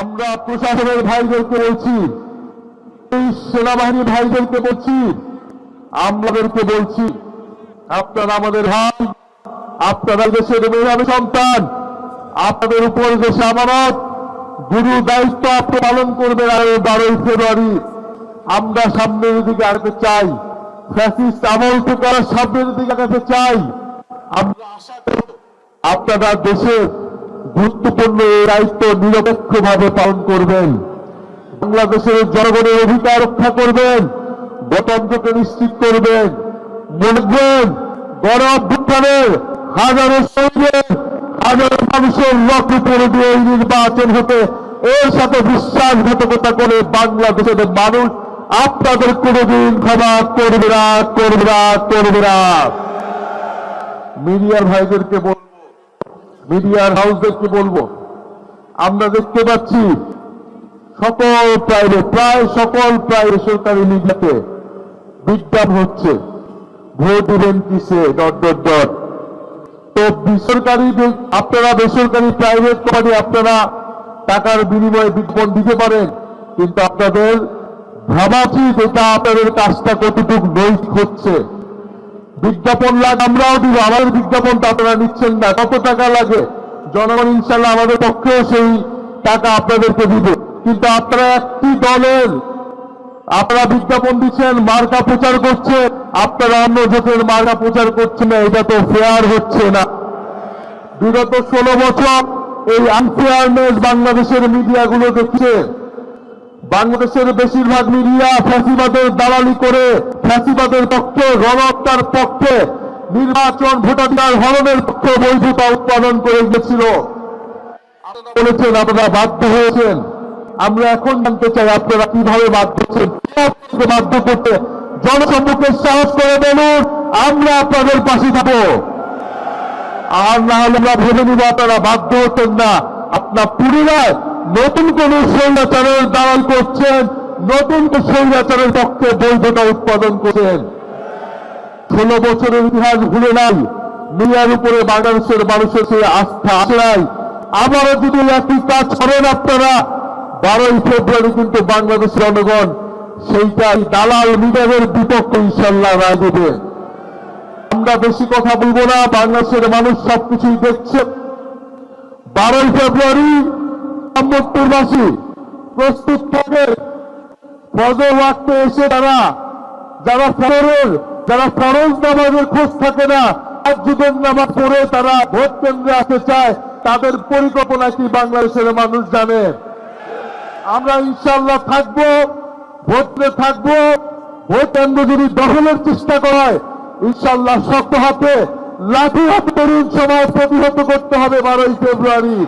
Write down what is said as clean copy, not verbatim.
আমরা প্রশাসনের ভাইদেরকে বলছি, এই সেনাবাহিনী ভাইদেরকে বলছি, আমাদেরকে বলছি, আপনারা আমাদের ভাই, আপনারা দেশের মেধাবী সন্তান, আপনাদের উপর দেশে আমানত গুরু দায়িত্ব আপনি পালন করবেন। আর 12ই ফেব্রুয়ারি আমরা সামনের দিকে আগাতে চাই, ফ্যাসিস্ট আমল থেকে আমরা সামনের দিকে আগাতে চাই। আমরা আশা করব আপনারা দেশের গুরুত্বপূর্ণ এই দায়িত্ব নিরপেক্ষভাবে পালন করবেন, বাংলাদেশের জনগণের অধিকার রক্ষা করবেন, গণতন্ত্রকে নিশ্চিত করবেন। মনে রাখবেন, গণঅভ্যুত্থানের হাজারো শহীদের, হাজারো মানুষের রক্ত পড়ে দিয়ে এই নির্বাচন হতে এর সাথে বিশ্বাসঘাতকতা করে বাংলাদেশের মানুষ আপনাদের কোনোদিন ক্ষমা করবে না, করবে না, করবে না। মিডিয়ার ভাইদেরকে বলবো, মিডিয়ার হাউসদেরকে বলবো, আমরা দেখতে পাচ্ছি সকল প্রায় সকল বেসরকারি মিডিয়াতে বিজ্ঞাপন হচ্ছে, ভোট দিবেন কিসে ... তো বেসরকারি, আপনারা বেসরকারি প্রাইভেট কোম্পানি আপনারা টাকার বিনিময়ে বিজ্ঞাপন দিতে পারেন, কিন্তু আপনাদের ভাবা উচিত এটা আপনাদের কাজটা কতটুকু নৈতিক হচ্ছে। বিজ্ঞাপন লাগে, আমরাও দিব, আমাদের বিজ্ঞাপন তো আপনারা নিচ্ছেন না। কত টাকা লাগে? জনগণ ইনশাল্লাহ আমাদের পক্ষেও সেই টাকা আপনাদেরকে দিবে, কিন্তু আপনারা একটি দলের আপনারা বিজ্ঞাপন দিচ্ছেন, মার্কা প্রচার করছে, আপনারা অন্য জোটের মার্কা প্রচার করছেন না, এটা তো ফেয়ার হচ্ছে না। বিগত 16 বছর এই আনফেয়ারনেস বাংলাদেশের মিডিয়াগুলো দেখছে। বাংলাদেশের বেশিরভাগ মিডিয়া ফ্যাসিবাদের দালালি করে, ফ্যাসিবাদের পক্ষে, গণহত্যার পক্ষে, নির্বাচন ভোটাধিকার হরণের পক্ষে বৈধতা উৎপাদন করে গেছিল। বলেছেন আপনারা বাধ্য হয়েছেন। আমরা এখন জানতে চাই আপনারা কিভাবে বাধ্য হচ্ছেন, বাধ্য করতে জনসম্মুখে সাহস করে বলুন, আমরা আপনাদের পাশে থাকবো। আর না হলে আমরা ভেবে নিব আপনারা বাধ্য হতেন না। আপনার পুরীরায় নতুন কোন স্বৈরাচারের দালাল করছেন, নতুন স্বৈরাচারের পক্ষে বৈধতা উৎপাদন করছেন। 16 বছরের ইতিহাস ভুলে নাই, মিডিয়ার উপরে বাংলাদেশের মানুষের সেই আস্থা আছে নাই। আবারও যদি একই কাজ করেন আপনারা, 12ই ফেব্রুয়ারি কিন্তু বাংলাদেশের জনগণ সেইটাই দালাল মিডিয়াদের বিপক্ষে ইনশাল্লাহ রায় দেবে। আমরা বেশি কথা বলবো না, বাংলাদেশের মানুষ সবকিছুই দেখছে। 12ই ফেব্রুয়ারি মোহাম্মদপুরবাসী প্রস্তুত থাকে, ফজর ওয়াক্তে এসে যারা ফরজ নামাজের খোঁজ থাকে না, তাহাজ্জুদের নামাজ পড়ে তারা ভোট কেন্দ্রে আসতে চায়, তাদের পরিকল্পনা কি বাংলাদেশের মানুষ জানে। আমরা ইনশাল্লাহ থাকবো, ভোটে থাকবো। ভোট কেন্দ্র যদি দখলের চেষ্টা করায়, ইনশাল্লাহ শক্ত হাতে লাঠি হাতে তরুণ সমাজ প্রতিহত করতে হবে 12ই ফেব্রুয়ারি।